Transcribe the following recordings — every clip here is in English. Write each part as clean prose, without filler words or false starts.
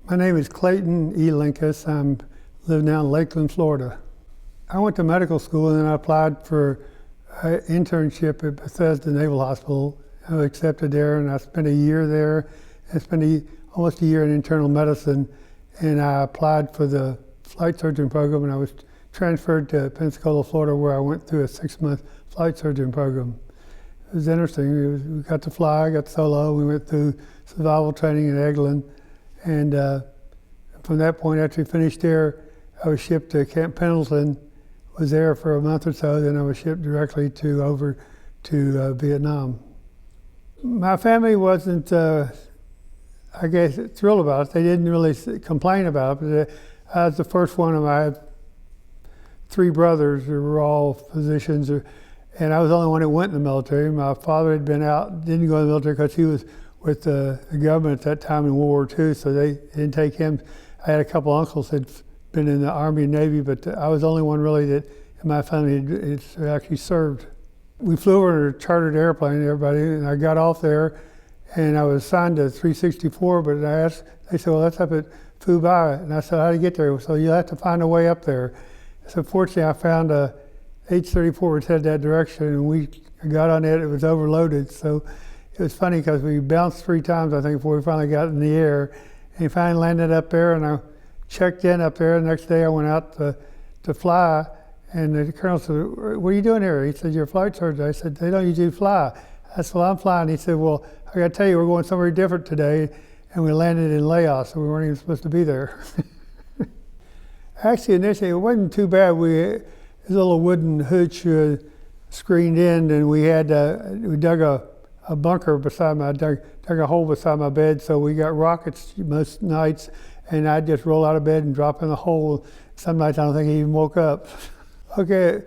My name is Clayton Linkous. I live now in Lakeland, Florida. I went to medical school and then I applied for an internship at Bethesda Naval Hospital. I was accepted there and I spent a year there. I spent almost a year in internal medicine, and I applied for the flight surgeon program, and I was transferred to Pensacola, Florida, where I went through a 6-month flight surgeon program. It was interesting. We got to fly, got solo. We went through survival training in Eglin. And from that point, after we finished there, I was shipped to Camp Pendleton, was there for a month or so, then I was shipped directly over to Vietnam. My family wasn't, I guess, thrilled about it. They didn't really complain about it. But I was the first one of my 3 brothers who were all physicians, and I was the only one that went in the military. My father had been out, didn't go in the military because he was with the government at that time in World War II, so they didn't take him. I had a couple uncles that had been in the Army and Navy, but I was the only one really that in my family had actually served. We flew over in a chartered airplane, everybody, and I got off there, and I was assigned to 364, but they said, well, that's up at Phu Bai, and I said, how do you get there? So you have to find a way up there. So fortunately, I found a H-34 which headed that direction, and we got on it. It was overloaded, so it was funny because we bounced 3 times, I think, before we finally got in the air. And we finally landed up there, and I checked in up there. The next day, I went out to fly, and the colonel said, what are you doing here? He said, you're a flight surgeon. I said, they don't usually fly. I said, well, I'm flying. He said, well, I got to tell you, we're going somewhere different today. And we landed in Laos, so we weren't even supposed to be there. Actually, initially, it wasn't too bad. There's a little wooden hutch screened in, and we dug a bunker beside dug a hole beside my bed, so we got rockets most nights, and I'd just roll out of bed and drop in the hole. Some nights I don't think I even woke up. Okay,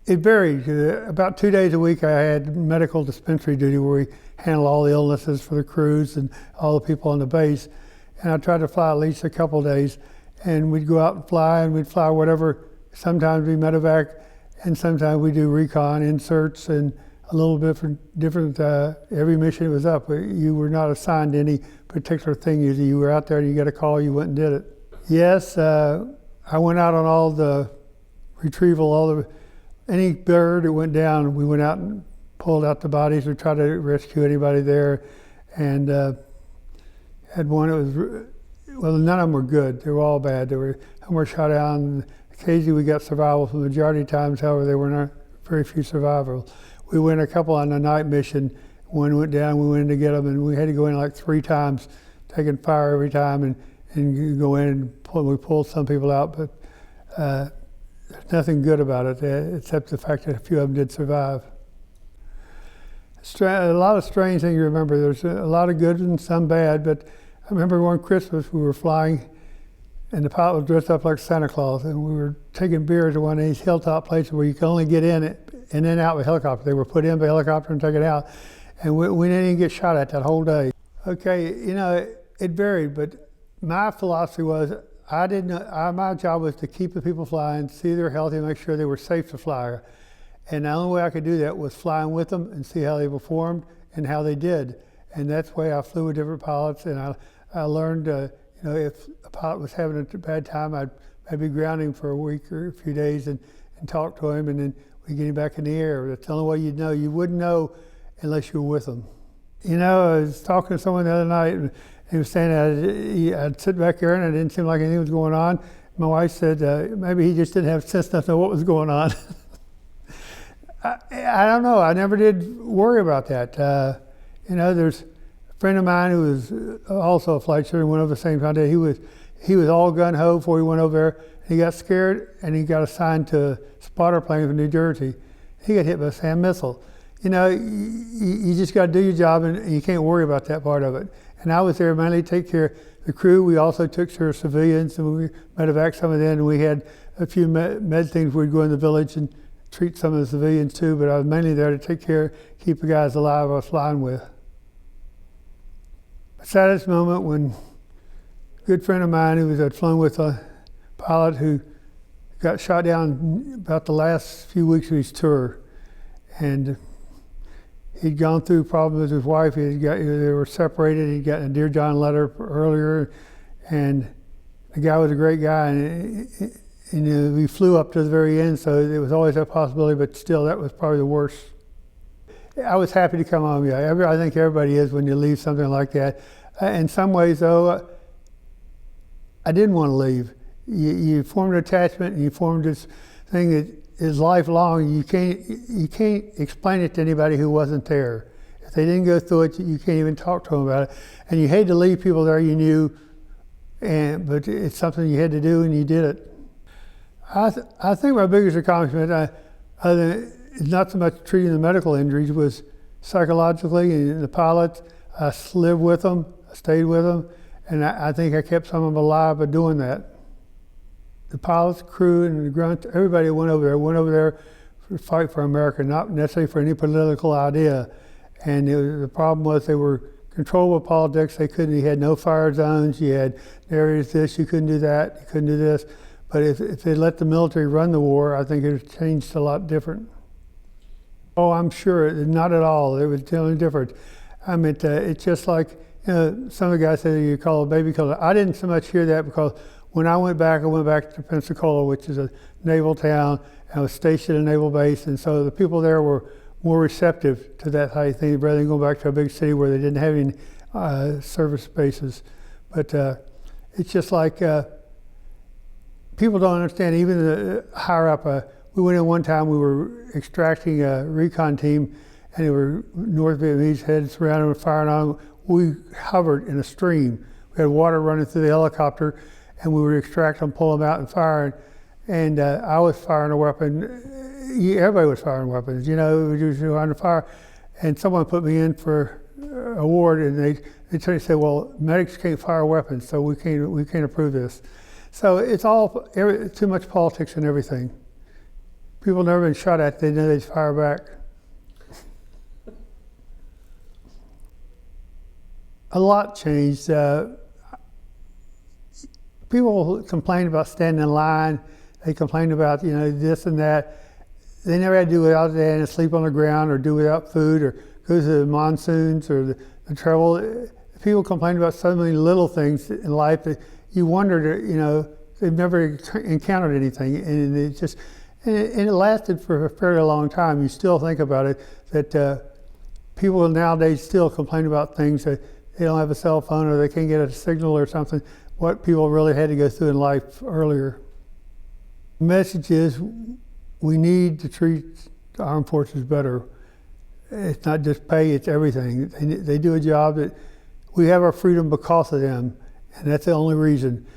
it varied. About 2 days a week I had medical dispensary duty where we handled all the illnesses for the crews and all the people on the base, and I tried to fly at least a couple days, and we'd go out and we'd fly whatever. Sometimes we medevac, and sometimes we do recon, inserts, and a little bit different. Every mission was up. You were not assigned to any particular thing. You were out there and you got a call, you went and did it. Yes, I went out on all the retrieval, any bird that went down, we went out and pulled out the bodies or tried to rescue anybody there. And had one that was, well, none of them were good. They were all bad. Some were shot down. Occasionally we got survival. For the majority of times, however, there were not very few survivors. We went a couple on the night mission. One went down, we went in to get them, and we had to go in like 3 times, taking fire every time, and go in and we pulled some people out, but there's nothing good about it, except the fact that a few of them did survive. A lot of strange things to remember. There's a lot of good and some bad, but I remember one Christmas we were flying, and the pilot was dressed up like Santa Claus, and we were taking beer to one of these hilltop places where you can only get in and then out with helicopter. They were put in by helicopter and taken out, and we didn't even get shot at that whole day. Okay, it varied, but my philosophy was my job was to keep the people flying, see they're healthy, make sure they were safe to fly. And the only way I could do that was flying with them and see how they performed and how they did. And that's the way I flew with different pilots, and I learned, if a pilot was having a bad time, I'd be grounding for a week or a few days and talk to him, and then we'd get him back in the air. That's the only way you'd know. You wouldn't know unless you were with them. I was talking to someone the other night, and he was saying I'd sit back there and it didn't seem like anything was going on. My wife said maybe he just didn't have sense enough to know what was going on. I don't know. I never did worry about that. There's a friend of mine who was also a flight surgeon, went over the same time. He was all gun-ho before he went over there. He got scared and he got assigned to a spotter plane from New Jersey. He got hit by a SAM missile. You just got to do your job, and you can't worry about that part of it. And I was there mainly to take care of the crew. We also took care of civilians, and we medevac some of them, and we had a few med things. We'd go in the village and treat some of the civilians too, but I was mainly there to keep the guys alive I was flying with. The saddest moment when a good friend of mine who had flown with a pilot who got shot down about the last few weeks of his tour, and he'd gone through problems with his wife. They were separated. He'd gotten a Dear John letter earlier, And the guy was a great guy, and we flew up to the very end, so there was always that possibility, but still, that was probably the worst. I was happy to come home, yeah. I think everybody is when you leave something like that. In some ways, though, I didn't want to leave. You formed an attachment, and you formed this thing that is lifelong. You can't explain it to anybody who wasn't there. If they didn't go through it, you can't even talk to them about it. And you hate to leave people there you knew, but it's something you had to do, and you did it. I think my biggest accomplishment, other than not so much treating the medical injuries, was psychologically, and the pilots. I lived with them, I stayed with them, and I think I kept some of them alive by doing that. The pilots, crew, and the grunt, everybody went over there to fight for America, not necessarily for any political idea. And the problem was they were controlled by politics. You had no fire zones, you had areas this, you couldn't do that, you couldn't do this. But if they let the military run the war, I think it would have changed a lot different. Oh, I'm sure, not at all. It was totally different. I mean, it's just like, some of the guys say you call a baby killer. I didn't so much hear that because when I went back to Pensacola, which is a naval town. I was stationed at a naval base, and so the people there were more receptive to that type of thing rather than going back to a big city where they didn't have any service bases. But it's just like people don't understand, even the higher up. We went in one time, we were extracting a recon team, and they were North Vietnamese heads surrounded with firing on them. We hovered in a stream. We had water running through the helicopter, and we would extract them, pull them out, and fire. And I was firing a weapon. Everybody was firing weapons. We were under fire. And someone put me in for a ward, and they said, "Well, medics can't fire weapons, so we can't approve this." So it's all too much politics and everything. People never been shot at, they know they'd fire back. A lot changed. People complained about standing in line. They complained about, this and that. They never had to do without that and sleep on the ground or do without food or go through the monsoons or the trouble. People complained about so many little things in life that you wondered, they've never encountered anything. And it lasted for a fairly long time. You still think about it, that people nowadays still complain about things that they don't have a cell phone or they can't get a signal or something, what people really had to go through in life earlier. The message is we need to treat the armed forces better. It's not just pay, it's everything. They do a job that we have our freedom because of them, and that's the only reason.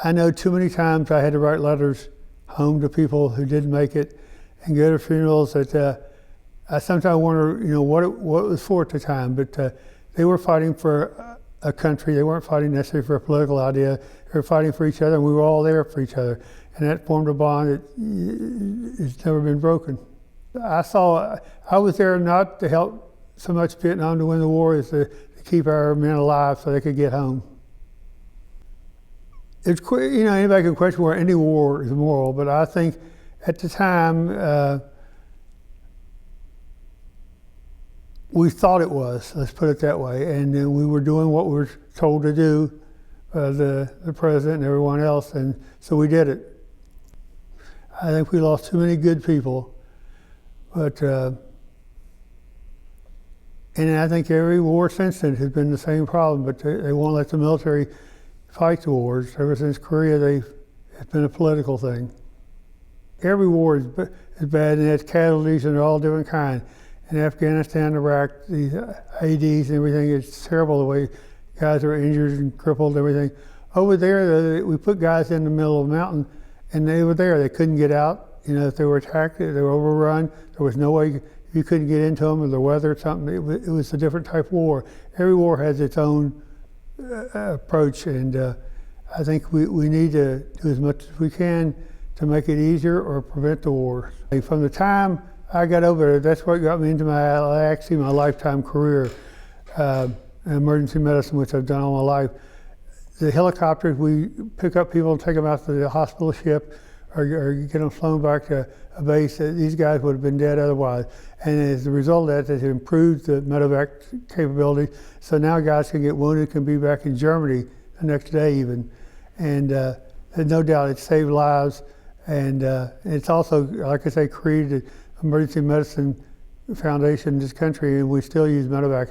I know too many times I had to write letters home to people who didn't make it and go to funerals that I sometimes wonder, what it was for at the time, but they were fighting for a country. They weren't fighting necessarily for a political idea. They were fighting for each other, and we were all there for each other. And that formed a bond that has never been broken. I was there not to help so much Vietnam to win the war as to keep our men alive so they could get home. It's, anybody can question where any war is moral, but I think at the time, we thought it was, let's put it that way, and then we were doing what we were told to do, the president and everyone else, and so we did it. I think we lost too many good people, but, and I think every war since then has been the same problem, but they won't let the military fight the wars. Ever since Korea, it's been a political thing. Every war is bad, and it has casualties, and they're all different kinds. In Afghanistan, Iraq, these ADs and everything, it's terrible the way guys are injured and crippled and everything. Over there, we put guys in the middle of a mountain, and they were there. They couldn't get out. If they were attacked, they were overrun. There was no way you couldn't get into them, or the weather or something. It was a different type of war. Every war has its own approach, and I think we need to do as much as we can to make it easier or prevent the war. From the time I got over there, that's what got me into my lifetime career, emergency medicine, which I've done all my life. The helicopters, we pick up people and take them out to the hospital ship or get them flown back to a base. These guys would have been dead otherwise. And as a result of that, it improved the medevac capability. So now guys can get wounded, can be back in Germany the next day even. and no doubt it saved lives. And it's also, like I say, created emergency medicine foundation in this country, and we still use medevac.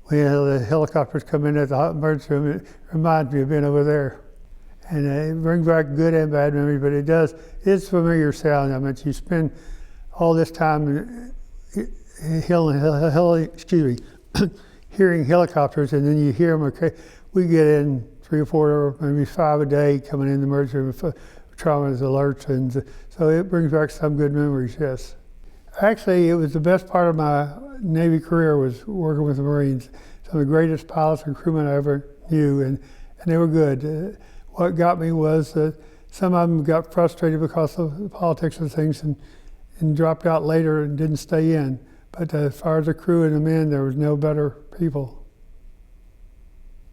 When the helicopters come in at the emergency room, it reminds me of being over there. And it brings back good and bad memories, but it's familiar sound. I mean, you spend all this time hearing helicopters, and then you hear them. Okay, we get in 3 or 4 or maybe 5 a day coming in the emergency room for traumas, alerts, and so it brings back some good memories, yes. Actually, it was the best part of my Navy career was working with the Marines. Some of the greatest pilots and crewmen I ever knew, and they were good. What got me was that some of them got frustrated because of the politics of things and dropped out later and didn't stay in. But as far as the crew and the men, there was no better people.